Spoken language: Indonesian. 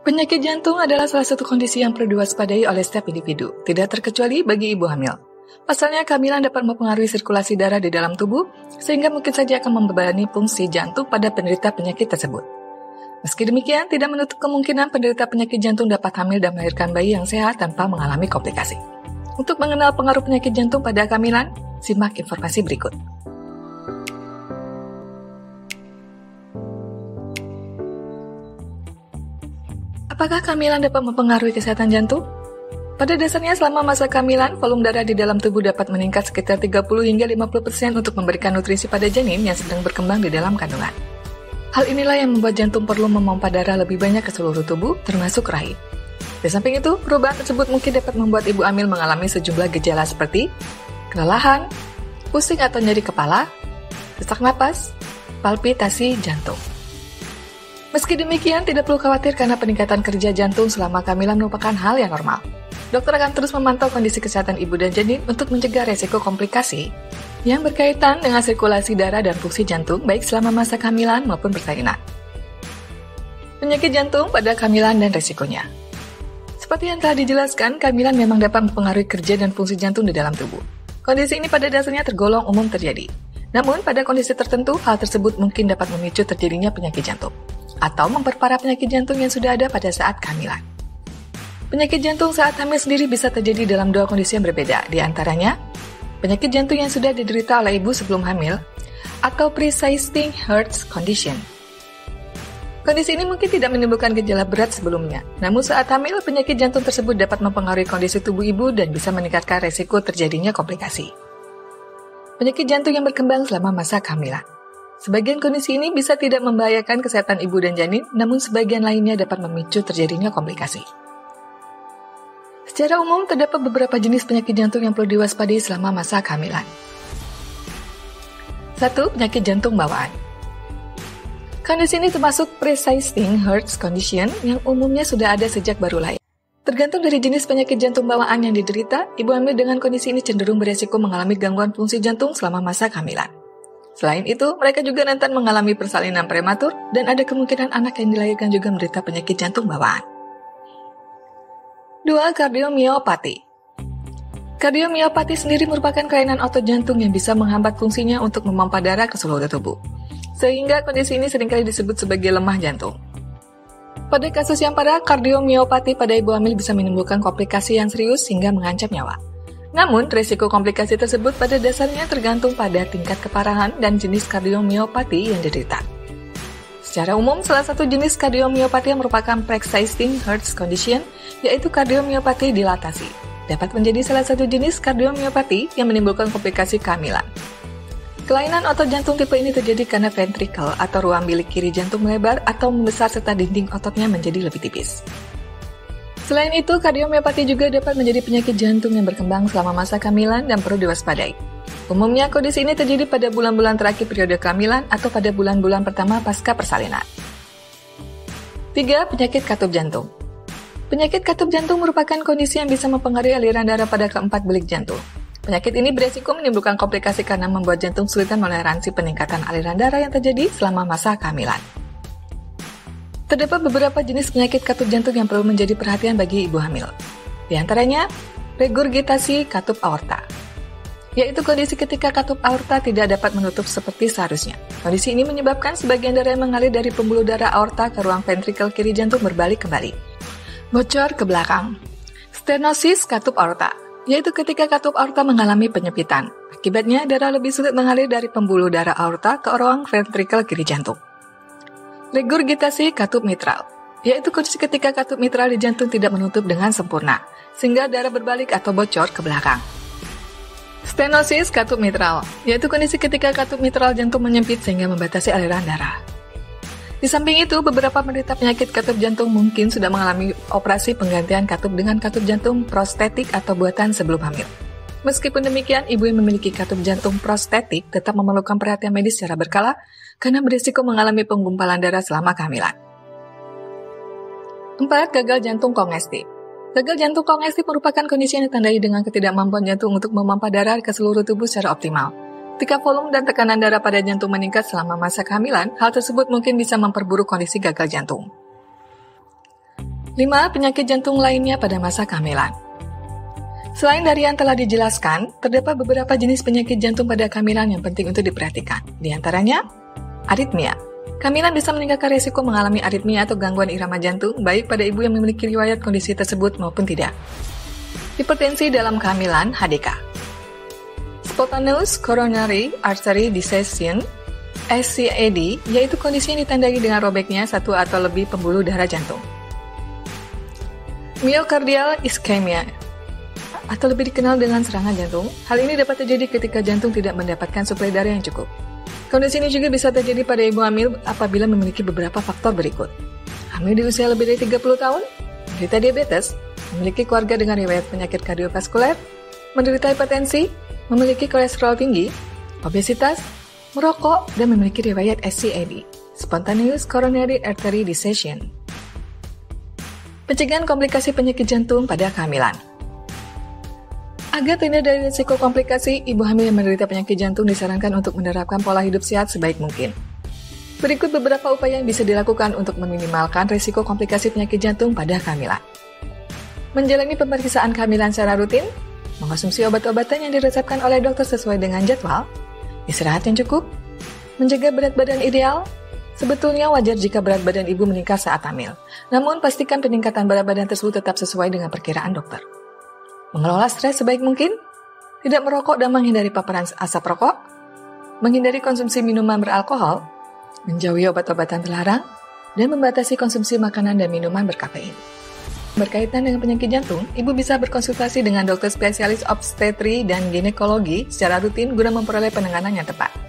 Penyakit jantung adalah salah satu kondisi yang perlu diwaspadai oleh setiap individu, tidak terkecuali bagi ibu hamil. Pasalnya, kehamilan dapat mempengaruhi sirkulasi darah di dalam tubuh, sehingga mungkin saja akan membebani fungsi jantung pada penderita penyakit tersebut. Meski demikian, tidak menutup kemungkinan penderita penyakit jantung dapat hamil dan melahirkan bayi yang sehat tanpa mengalami komplikasi. Untuk mengenal pengaruh penyakit jantung pada kehamilan, simak informasi berikut. Apakah kehamilan dapat mempengaruhi kesehatan jantung? Pada dasarnya, selama masa kehamilan, volume darah di dalam tubuh dapat meningkat sekitar 30 hingga 50% untuk memberikan nutrisi pada janin yang sedang berkembang di dalam kandungan. Hal inilah yang membuat jantung perlu memompa darah lebih banyak ke seluruh tubuh, termasuk rahim. Di samping itu, perubahan tersebut mungkin dapat membuat ibu hamil mengalami sejumlah gejala seperti kelelahan, pusing atau nyeri kepala, sesak napas, palpitasi jantung. Meski demikian, tidak perlu khawatir karena peningkatan kerja jantung selama kehamilan merupakan hal yang normal. Dokter akan terus memantau kondisi kesehatan ibu dan janin untuk mencegah resiko komplikasi yang berkaitan dengan sirkulasi darah dan fungsi jantung baik selama masa kehamilan maupun persalinan. Penyakit jantung pada kehamilan dan resikonya. Seperti yang telah dijelaskan, kehamilan memang dapat mempengaruhi kerja dan fungsi jantung di dalam tubuh. Kondisi ini pada dasarnya tergolong umum terjadi. Namun, pada kondisi tertentu, hal tersebut mungkin dapat memicu terjadinya penyakit jantung atau memperparah penyakit jantung yang sudah ada pada saat kehamilan. Penyakit jantung saat hamil sendiri bisa terjadi dalam dua kondisi yang berbeda, di antaranya penyakit jantung yang sudah diderita oleh ibu sebelum hamil atau pre-existing heart condition. Kondisi ini mungkin tidak menimbulkan gejala berat sebelumnya, namun saat hamil, penyakit jantung tersebut dapat mempengaruhi kondisi tubuh ibu dan bisa meningkatkan resiko terjadinya komplikasi. Penyakit jantung yang berkembang selama masa kehamilan. Sebagian kondisi ini bisa tidak membahayakan kesehatan ibu dan janin, namun sebagian lainnya dapat memicu terjadinya komplikasi. Secara umum, terdapat beberapa jenis penyakit jantung yang perlu diwaspadai selama masa kehamilan. 1. Penyakit jantung bawaan. Kondisi ini termasuk pre-existing heart condition yang umumnya sudah ada sejak baru lahir. Tergantung dari jenis penyakit jantung bawaan yang diderita, ibu hamil dengan kondisi ini cenderung beresiko mengalami gangguan fungsi jantung selama masa kehamilan. Selain itu, mereka juga rentan mengalami persalinan prematur dan ada kemungkinan anak yang dilahirkan juga menderita penyakit jantung bawaan. 2. Kardiomiopati. Kardiomiopati sendiri merupakan kelainan otot jantung yang bisa menghambat fungsinya untuk memompa darah ke seluruh tubuh, sehingga kondisi ini seringkali disebut sebagai lemah jantung. Pada kasus yang parah, kardiomiopati pada ibu hamil bisa menimbulkan komplikasi yang serius hingga mengancam nyawa. Namun, risiko komplikasi tersebut pada dasarnya tergantung pada tingkat keparahan dan jenis kardiomiopati yang diderita. Secara umum, salah satu jenis kardiomiopati yang merupakan pre-existing heart condition, yaitu kardiomiopati dilatasi, dapat menjadi salah satu jenis kardiomiopati yang menimbulkan komplikasi kehamilan. Kelainan otot jantung tipe ini terjadi karena ventricle atau ruang bilik kiri jantung melebar atau membesar serta dinding ototnya menjadi lebih tipis. Selain itu, kardiomiopati juga dapat menjadi penyakit jantung yang berkembang selama masa kehamilan dan perlu diwaspadai. Umumnya, kondisi ini terjadi pada bulan-bulan terakhir periode kehamilan atau pada bulan-bulan pertama pasca persalinan. 3. Penyakit katup jantung. Penyakit katup jantung merupakan kondisi yang bisa mempengaruhi aliran darah pada keempat bilik jantung. Penyakit ini beresiko menimbulkan komplikasi karena membuat jantung kesulitan menoleransi peningkatan aliran darah yang terjadi selama masa kehamilan. Terdapat beberapa jenis penyakit katup jantung yang perlu menjadi perhatian bagi ibu hamil. Di antaranya, regurgitasi katup aorta, yaitu kondisi ketika katup aorta tidak dapat menutup seperti seharusnya. Kondisi ini menyebabkan sebagian darah yang mengalir dari pembuluh darah aorta ke ruang ventrikel kiri jantung berbalik kembali, bocor ke belakang. Stenosis katup aorta, yaitu ketika katup aorta mengalami penyempitan. Akibatnya, darah lebih sulit mengalir dari pembuluh darah aorta ke ruang ventrikel kiri jantung. Regurgitasi katup mitral, yaitu kondisi ketika katup mitral di jantung tidak menutup dengan sempurna, sehingga darah berbalik atau bocor ke belakang. Stenosis katup mitral, yaitu kondisi ketika katup mitral jantung menyempit sehingga membatasi aliran darah. Di samping itu, beberapa penderita penyakit katup jantung mungkin sudah mengalami operasi penggantian katup dengan katup jantung prostetik atau buatan sebelum hamil. Meskipun demikian, ibu yang memiliki katup jantung prostetik tetap memerlukan perhatian medis secara berkala karena berisiko mengalami penggumpalan darah selama kehamilan. 4. Gagal jantung kongestif. Gagal jantung kongestif merupakan kondisi yang ditandai dengan ketidakmampuan jantung untuk memompa darah ke seluruh tubuh secara optimal. Ketika volume dan tekanan darah pada jantung meningkat selama masa kehamilan, hal tersebut mungkin bisa memperburuk kondisi gagal jantung. 5. Penyakit jantung lainnya pada masa kehamilan. Selain dari yang telah dijelaskan, terdapat beberapa jenis penyakit jantung pada kehamilan yang penting untuk diperhatikan. Di antaranya, aritmia. Kehamilan bisa meningkatkan risiko mengalami aritmia atau gangguan irama jantung, baik pada ibu yang memiliki riwayat kondisi tersebut maupun tidak. Hipertensi dalam kehamilan, HDK. Spontaneous Coronary Artery Dissection, SCAD, yaitu kondisi yang ditandai dengan robeknya satu atau lebih pembuluh darah jantung. Myocardial ischemia, atau lebih dikenal dengan serangan jantung. Hal ini dapat terjadi ketika jantung tidak mendapatkan suplai darah yang cukup. Kondisi ini juga bisa terjadi pada ibu hamil apabila memiliki beberapa faktor berikut. Hamil di usia lebih dari 30 tahun, menderita diabetes, memiliki keluarga dengan riwayat penyakit kardiovaskuler, menderita hipertensi, memiliki kolesterol tinggi, obesitas, merokok, dan memiliki riwayat SCAD, Spontaneous Coronary Artery Dissection. Pencegahan komplikasi penyakit jantung pada kehamilan. Agar terhindar dari risiko komplikasi, ibu hamil yang menderita penyakit jantung disarankan untuk menerapkan pola hidup sehat sebaik mungkin. Berikut beberapa upaya yang bisa dilakukan untuk meminimalkan risiko komplikasi penyakit jantung pada kehamilan. Menjalani pemeriksaan kehamilan secara rutin, mengkonsumsi obat-obatan yang diresepkan oleh dokter sesuai dengan jadwal, istirahat yang cukup, menjaga berat badan ideal. Sebetulnya wajar jika berat badan ibu meningkat saat hamil, namun pastikan peningkatan berat badan tersebut tetap sesuai dengan perkiraan dokter. Mengelola stres sebaik mungkin, tidak merokok dan menghindari paparan asap rokok, menghindari konsumsi minuman beralkohol, menjauhi obat-obatan terlarang, dan membatasi konsumsi makanan dan minuman berkafein. Berkaitan dengan penyakit jantung, ibu bisa berkonsultasi dengan dokter spesialis obstetri dan ginekologi secara rutin guna memperoleh penanganan yang tepat.